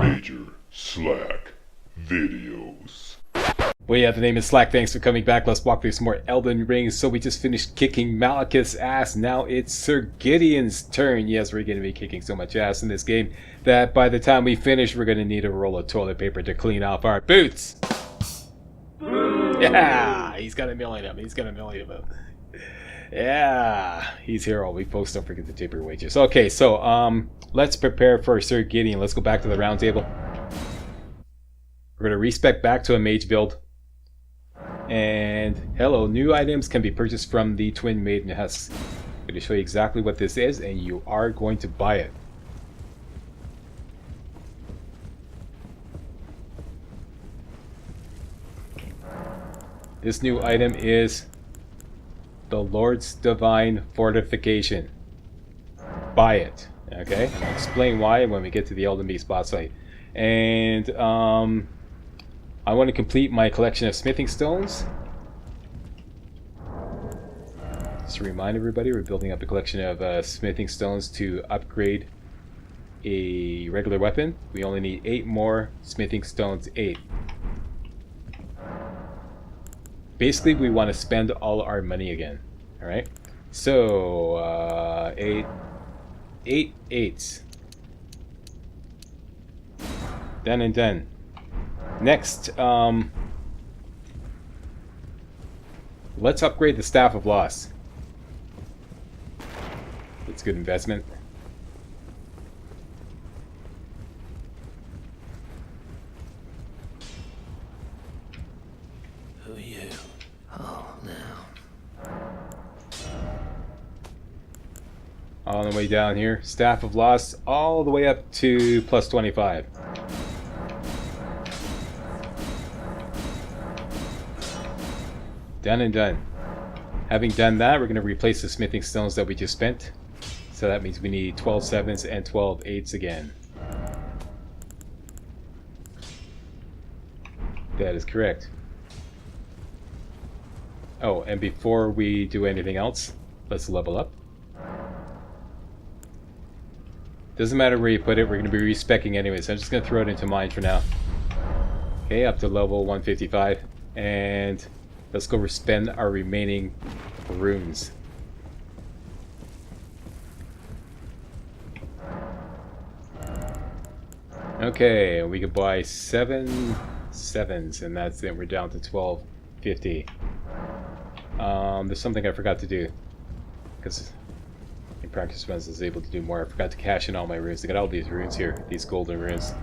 Major Slack Videos. Well, yeah, the name is Slack. Thanks for coming back. Let's walk through some more Elden Ring. So we just finished kicking Malekith's ass. Now it's Sir Gideon's turn. Yes, we're going to be kicking so much ass in this game that by the time we finish, we're going to need a roll of toilet paper to clean off our boots. Yeah, he's got a million of them. He's got a million of them. Yeah, he's here all week, folks. Don't forget to tip your wages. Okay, so let's prepare for Sir Gideon. Let's go back to the round table. We're going to respec back to a mage build. And hello, new items can be purchased from the Twin Maiden Husks. I'm going to show you exactly what this is, and you are going to buy it. This new item is the Lord's Divine Fortification. Buy it. Okay? And I'll explain why when we get to the Elden Beast boss fight. And I want to complete my collection of smithing stones. Just to remind everybody, we're building up a collection of smithing stones to upgrade a regular weapon. We only need 8 more smithing stones. 8. Basically, we want to spend all our money again. Alright? So, 8 8s. Done and done. Next, let's upgrade the Staff of Loss. That's a good investment. Who are you? Oh, now. On the way down here, Staff of Loss, all the way up to plus 25. Done and done. Having done that, we're going to replace the smithing stones that we just spent. So that means we need 12 7s and 12 8s again. That is correct. Oh, and before we do anything else, let's level up. Doesn't matter where you put it, we're going to be respecking anyway, so I'm just going to throw it into mine for now. Okay, up to level 155. And let's go spend our remaining runes. Okay, we could buy 7 7s, and that's it. We're down to 1250. There's something I forgot to do, because in practice runs I was able to do more. I forgot to cash in all my runes. I got all these runes here, these golden runes.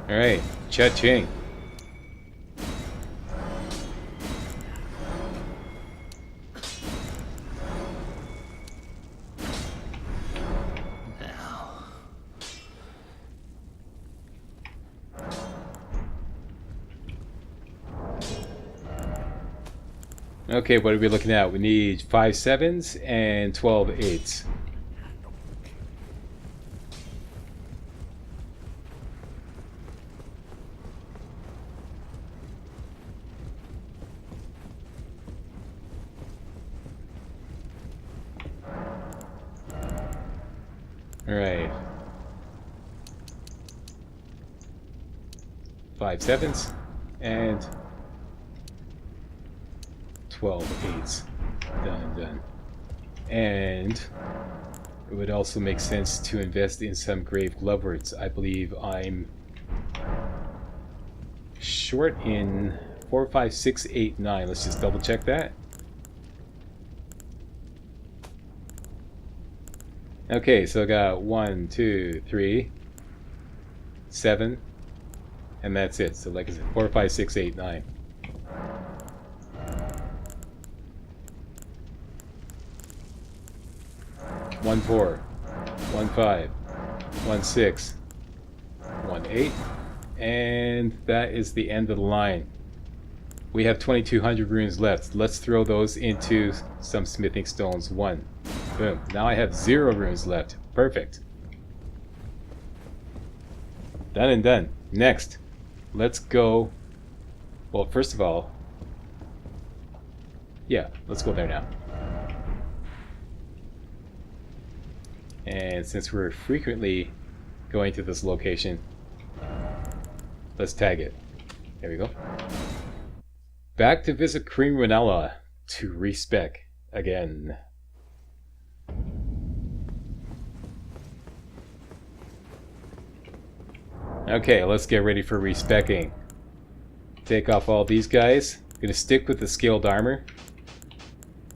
Alright, cha-ching. Okay, what are we looking at? We need 5 7s and 12 8s. Alright. 5 7s and 12 8s. Done and done. And it would also make sense to invest in some grave gloveworts. I believe I'm short in 4, 5, 6, 8, 9. Let's just double check that. Okay, so I got 1, 2, 3, 7, and that's it. So like I said, 4, 5, 6, 8, 9. One 4, 1 5, 1 6, 1 8, and that is the end of the line. We have 2,200 runes left. Let's throw those into some smithing stones. 1. Boom. Now I have 0 runes left. Perfect. Done and done. Next, let's go. Well, first of all, yeah, let's go there now. And since we're frequently going to this location, let's tag it. There we go. Back to visit Queen Renella to respec again. Okay, let's get ready for respecking. Take off all these guys. I'm gonna stick with the scaled armor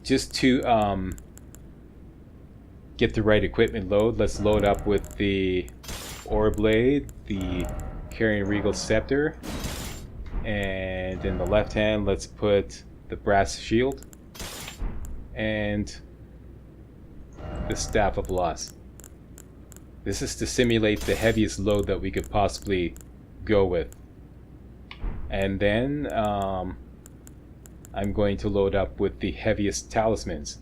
just to get the right equipment load. Let's load up with the Ore Blade, the Carrying Regal Scepter, and in the left hand let's put the Brass Shield and the Staff of Loss. This is to simulate the heaviest load that we could possibly go with. And then I'm going to load up with the heaviest talismans.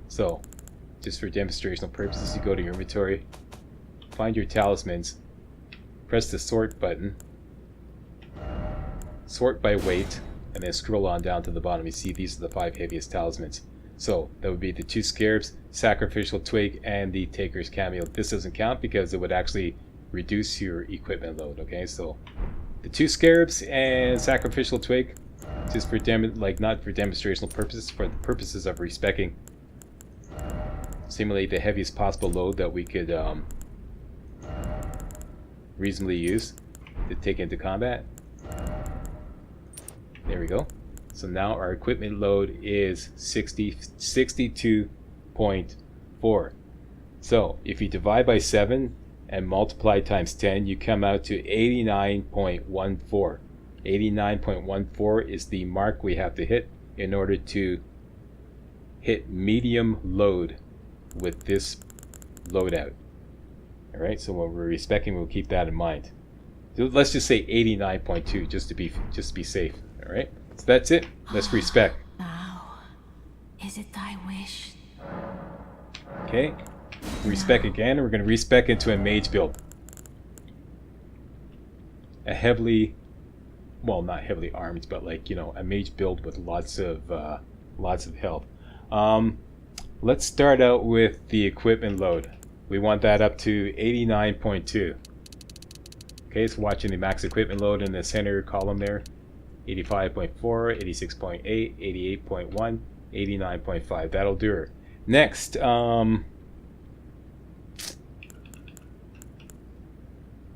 So, just for demonstrational purposes, you go to your inventory, find your talismans, press the sort button, sort by weight, and then scroll on down to the bottom. You see these are the 5 heaviest talismans. So that would be the 2 scarabs, sacrificial twig, and the taker's cameo. This doesn't count because it would actually reduce your equipment load. Okay, so the 2 scarabs and sacrificial twig, just for not for demonstrational purposes, for the purposes of respecking. Simulate the heaviest possible load that we could reasonably use to take into combat. There we go. So now our equipment load is 62.4. So if you divide by 7 and multiply times 10, you come out to 89.14. 89.14 is the mark we have to hit in order to hit medium load with this loadout. Alright, so when we're respecing, we'll keep that in mind. So let's just say 89.2 just to be safe. Alright, so that's it. Let's respec. Now, is it thy wish? Okay, respec again, and we're going to respec into a mage build. A heavily, well, not heavily armed, but like, you know, a mage build with lots of health. Let's start out with the equipment load. We want that up to 89.2. Okay, so watching the max equipment load in the center column there. 85.4, 86.8, 88.1, 89.5. That'll do her. Next,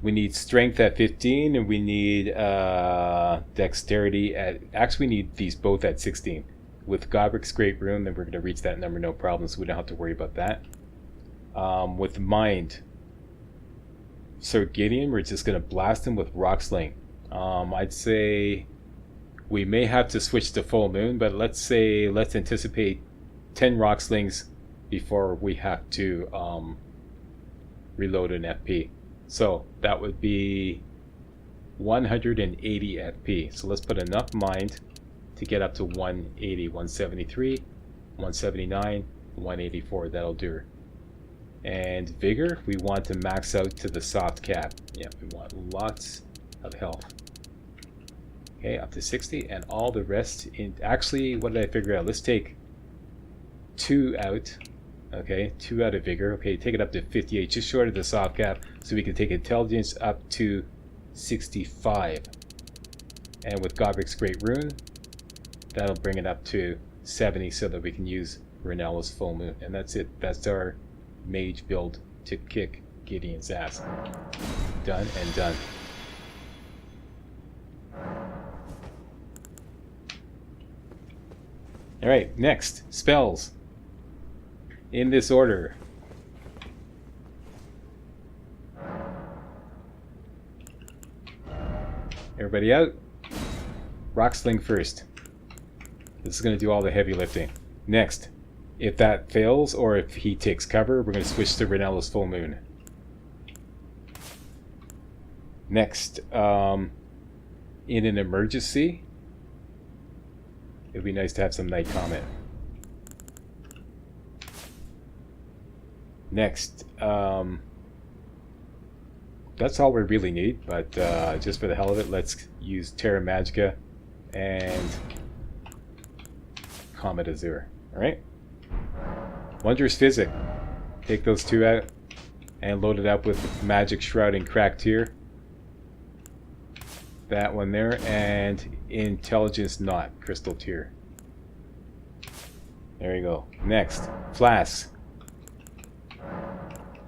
we need strength at 15, and we need dexterity at... Actually, we need these both at 16. With Godric's Great Rune, then we're going to reach that number no problem, so we don't have to worry about that. With Mind, Sir Gideon, we're just going to blast him with Rock Sling. I'd say we may have to switch to Full Moon, but let's anticipate 10 Rock Slings before we have to reload an FP. So that would be 180 FP. So let's put enough Mind to get up to 180, 173, 179, 184. That'll do her. And Vigor, we want to max out to the soft cap. Yeah, we want lots of health. Okay, up to 60, and all the rest in... Actually, what did I figure out? Let's take 2 out. Okay, 2 out of Vigor. Okay, take it up to 58, just short of the soft cap, so we can take Intelligence up to 65. And with Godric's Great Rune, that'll bring it up to 70 so that we can use Renella's Full Moon. And that's it. That's our mage build to kick Gideon's ass. Done and done. Alright, next, spells. In this order. Everybody out? Rock Sling first. This is going to do all the heavy lifting. Next, if that fails or if he takes cover, we're going to switch to Renella's Full Moon. Next, in an emergency, it'd be nice to have some Night Comet. Next, that's all we really need, but just for the hell of it, let's use Terra Magica and Comet Azure. Alright? Wondrous Physic. Take those two out and load it up with Magic Shroud and Cracked Tear. That one there, and Intelligence Knot, Crystal Tear. There you go. Next, Flask.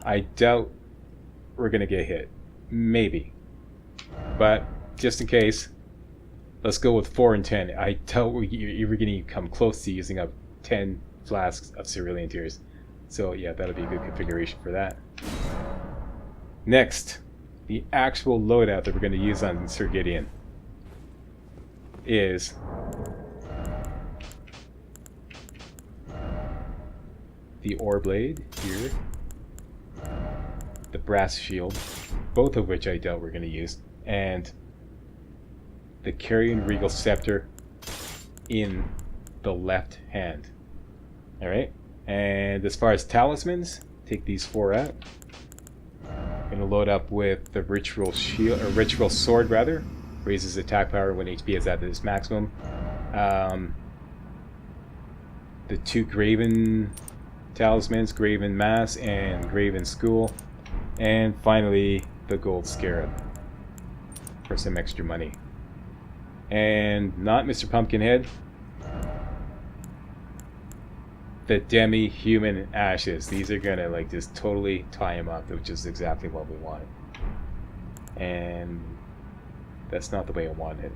I doubt we're gonna get hit. Maybe. But, just in case, let's go with 4 and 10. I doubt you're gonna come close to using up 10 flasks of Cerulean Tears. So yeah, that'll be a good configuration for that. Next, the actual loadout that we're going to use on Sir Gideon is the Ore Blade here, the Brass Shield, both of which I doubt we're going to use, and the Carrion Regal Scepter in the left hand. Alright, and as far as talismans, take these 4 out. Gonna load up with the Ritual Shield, or Ritual Sword rather. Raises attack power when HP is at its maximum. The 2 Graven talismans, Graven Mass and Graven School. And finally, the Gold Scarab for some extra money. And not Mr. Pumpkinhead, the Demi-Human Ashes. These are gonna like just totally tie him up, which is exactly what we wanted. And that's not the way I wanted it.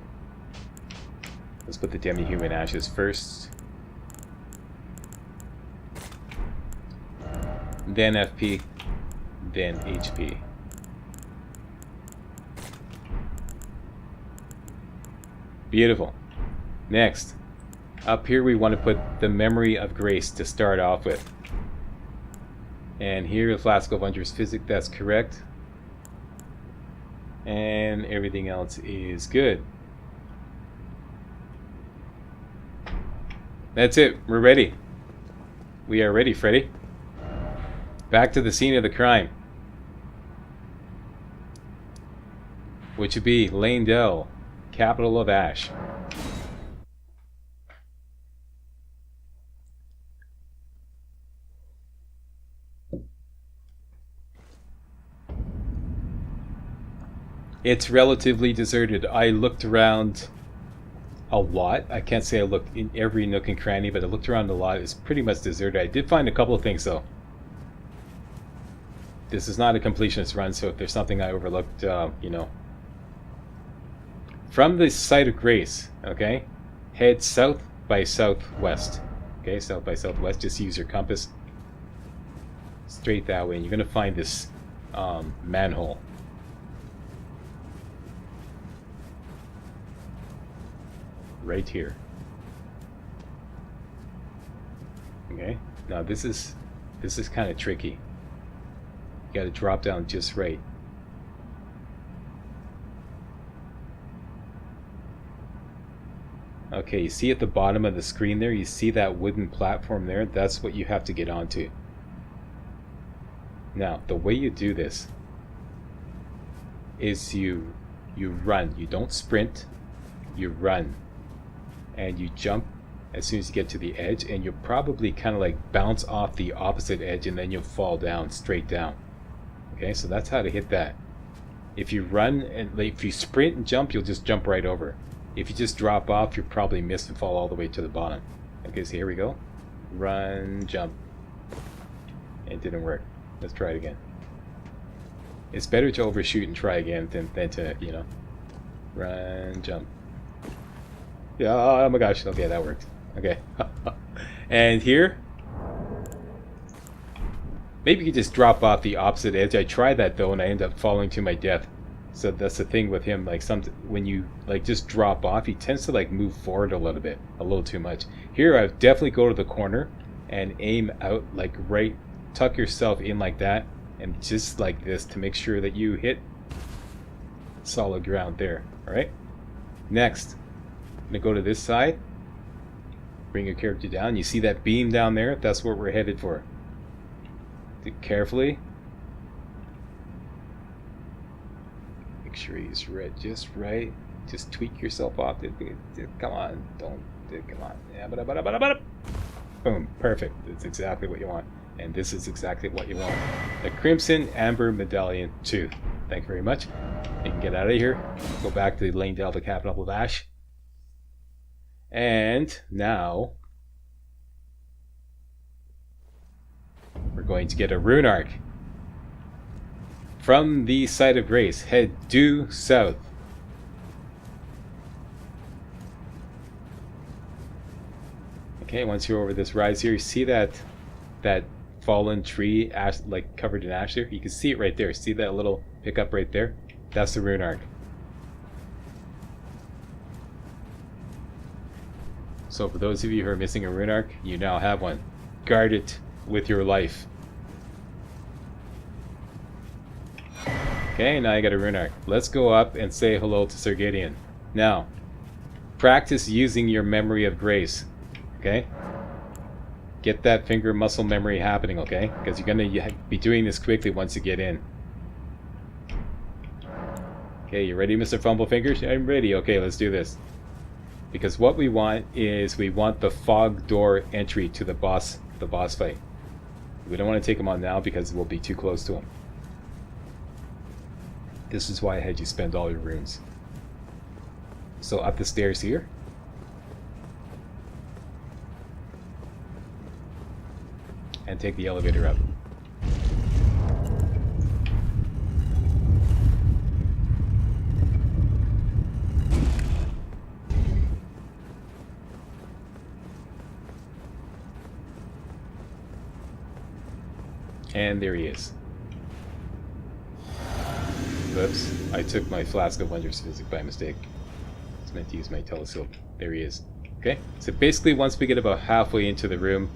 Let's put the Demi-Human Ashes first. Then FP, then HP. Beautiful. Next. Up here we want to put the Memory of Grace to start off with. And here the Flask of Wondrous Physic, that's correct. And everything else is good. That's it, we're ready. We are ready, Freddy. Back to the scene of the crime. Which would be Lanedell, capital of Ash. It's relatively deserted. I looked around a lot. I can't say I looked in every nook and cranny, but I looked around a lot. It's pretty much deserted. I did find a couple of things though. This is not a completionist run, so if there's something I overlooked, you know. From the site of Grace, okay, head south by southwest. Okay, south by southwest. Just use your compass straight that way, and you're going to find this manhole. Right here. Okay, now this is kind of tricky. You got to drop down just right. Okay, you see at the bottom of the screen there, you see that wooden platform there? That's what you have to get onto. Now, the way you do this is you run. You don't sprint, you run. And you jump as soon as you get to the edge, and you'll probably kind of like bounce off the opposite edge, and then you'll fall down, straight down. Okay, so that's how to hit that. If you run, and if you sprint and jump, you'll just jump right over. If you just drop off, you'll probably miss and fall all the way to the bottom. Okay, so here we go. Run, jump. It didn't work. Let's try it again. It's better to overshoot and try again than to, you know, run, jump. Yeah, oh my gosh, okay, that worked. Okay. And here, maybe you could just drop off the opposite edge. I tried that though, and I ended up falling to my death. So that's the thing with him, like when you like just drop off, he tends to like move forward a little too much. Here I definitely go to the corner and aim out like right, tuck yourself in like that, and just like this to make sure that you hit solid ground there. Alright? Next, I'm gonna go to this side, bring your character down. You see that beam down there? That's what we're headed for. Do carefully. sure he's red just right. Just tweak yourself off. Come on, don't. Come on. Yeah, boom, perfect. That's exactly what you want. And this is exactly what you want. The Crimson Amber Medallion 2. Thank you very much. You can get out of here. Go back to the Lane Delta capital of Ash. And now we're going to get a rune arc. From the site of grace, head due south. Okay, once you're over this rise here, you see that fallen tree, ash, like covered in ash there? You can see it right there. See that little pickup right there? That's the rune arc. So for those of you who are missing a rune arc, you now have one. Guard it with your life. Okay, now I got a rune arc. Let's go up and say hello to Sir Gideon. Now, practice using your memory of grace. Okay? Get that finger muscle memory happening, okay? Because you're going to be doing this quickly once you get in. Okay, you ready, Mr. Fumblefingers? I'm ready. Okay, let's do this. Because what we want is we want the fog door entry to the boss fight. We don't want to take him on now because we'll be too close to him. This is why I had you spend all your runes. So up the stairs here. And take the elevator up. And there he is. Whoops, I took my flask of Wondrous Physic by mistake. I was meant to use my telescope. There he is. Okay, so basically once we get about halfway into the room,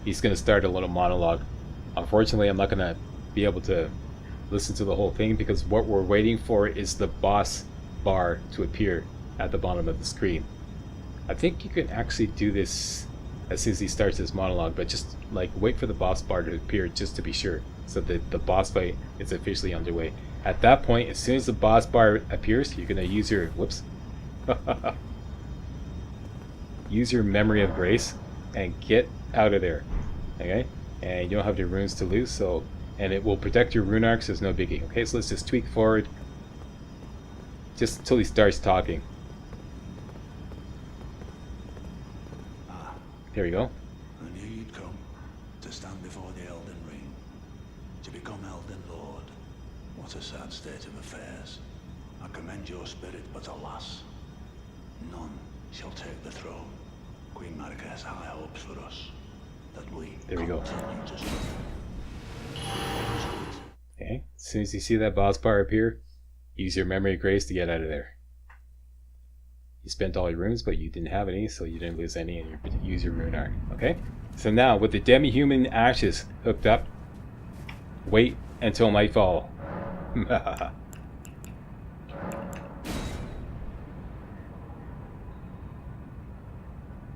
he's going to start a little monologue. Unfortunately, I'm not going to be able to listen to the whole thing because what we're waiting for is the boss bar to appear at the bottom of the screen. I think you can actually do this as soon as he starts his monologue, but just like wait for the boss bar to appear just to be sure, so that the boss fight is officially underway. At that point, as soon as the boss bar appears, you're going to use your use your memory of grace and get out of there. Okay, and you don't have your runes to lose, so, and it will protect your rune arcs, so it's no biggie. Okay, so let's just tweak forward just until he starts talking. There we go. I knew you'd come to stand before the Elden Ring, to become Elden Lord. What a sad state of affairs. I commend your spirit, but alas, none shall take the throne. Queen Marika has high hopes for us, that we there we go. continue to struggle. Okay, as soon as you see that boss bar appear, use your memory of grace to get out of there. You spent all your runes, but you didn't have any, so you didn't lose any, and you use your rune arc. Okay? So now, with the demi-human ashes hooked up, wait until nightfall.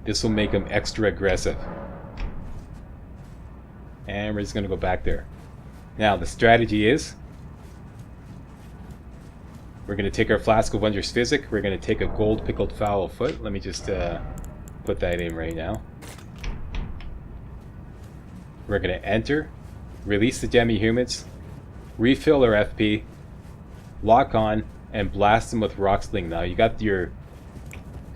This will make him extra aggressive. And we're just going to go back there. Now, the strategy is we're going to take our flask of Wondrous Physic. We're going to take a gold pickled fowl foot. Let me just put that in right now. We're going to enter, release the demi-humans, refill our FP, lock on, and blast them with Rock Sling. Now, you got your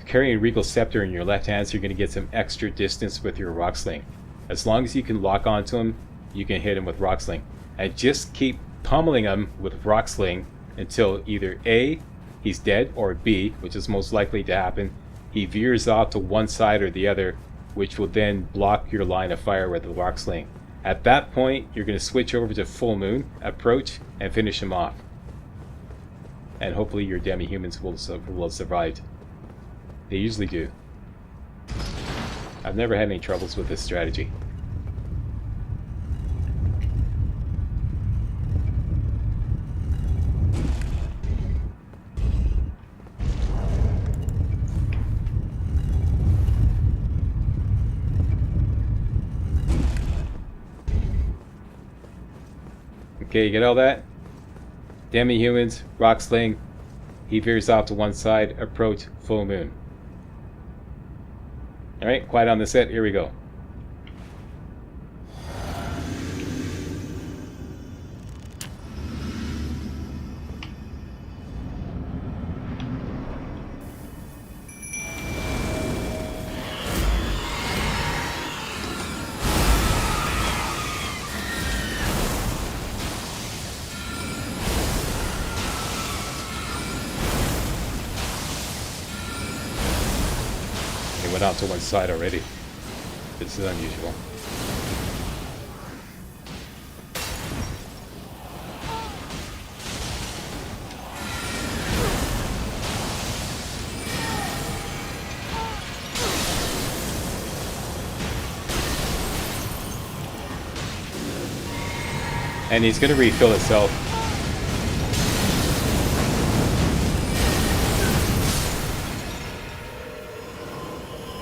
carrying Regal Scepter in your left hand, so you're going to get some extra distance with your Rock Sling. As long as you can lock onto him, you can hit him with Rock Sling. And just keep pummeling him with Rock Sling until either A, he's dead, or B, which is most likely to happen, he veers off to one side or the other, which will then block your line of fire with the Rock Sling. At that point, you're going to switch over to Full Moon, approach, and finish him off. And hopefully your demi-humans will have survived. They usually do. I've never had any troubles with this strategy. Okay, you get all that? Demi-humans, rock sling. He veers off to one side, approach full moon. Alright, quiet on the set, here we go. It went out to one side already. This is unusual. And he's going to refill itself.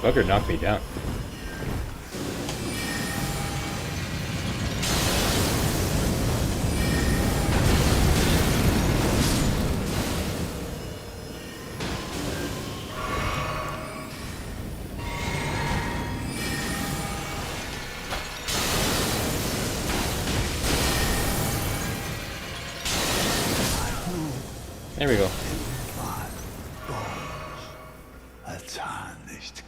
Bugger knocked me down. There we go. A tarnished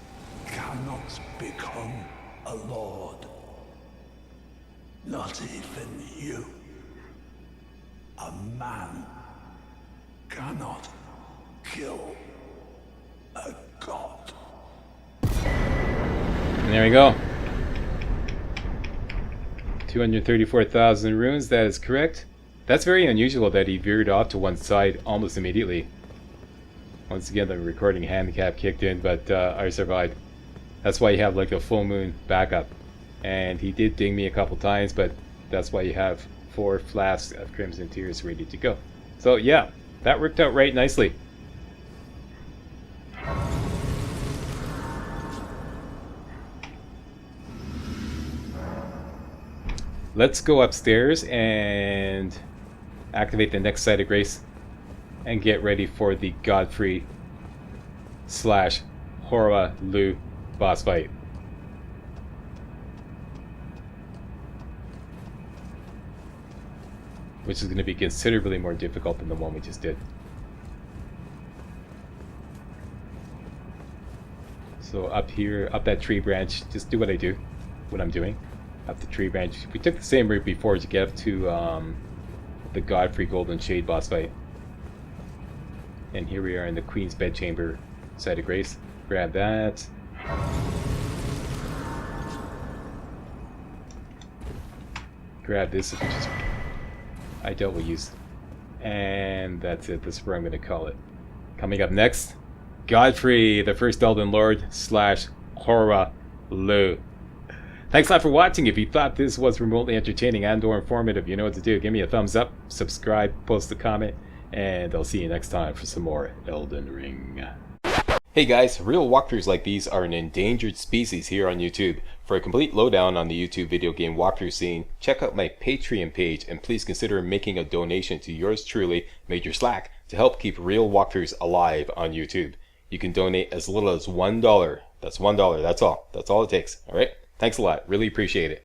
cannot become a lord. Not even you. A man cannot kill a god. And there we go. 234,000 runes, that is correct. That's very unusual that he veered off to one side almost immediately. Once again, the recording handicap kicked in, but I survived. That's why you have like a full moon backup. And he did ding me a couple times, but that's why you have 4 flasks of Crimson Tears ready to go. So yeah, that worked out right nicely. Let's go upstairs and activate the next site of grace and get ready for the Godfrey / Hora Lu boss fight. Which is going to be considerably more difficult than the one we just did. So up here, up that tree branch, just do what I do, what I'm doing. Up the tree branch. We took the same route before to get up to the Godfrey Golden Shade boss fight. And here we are in the Queen's Bedchamber site of grace. Grab that. Grab this, which is I dealt with use. And that's it. That's where I'm going to call it. Coming up next, Godfrey, the first Elden Lord / Hora Lu. Thanks a lot for watching. If you thought this was remotely entertaining and or informative, you know what to do. Give me a thumbs up, subscribe, post a comment, and I'll see you next time for some more Elden Ring. Hey guys, real walkthroughs like these are an endangered species here on YouTube. For a complete lowdown on the YouTube video game walkthrough scene, check out my Patreon page and please consider making a donation to yours truly, Major Slack, to help keep real walkthroughs alive on YouTube. You can donate as little as $1. That's $1, that's all. That's all it takes, alright? Thanks a lot, really appreciate it.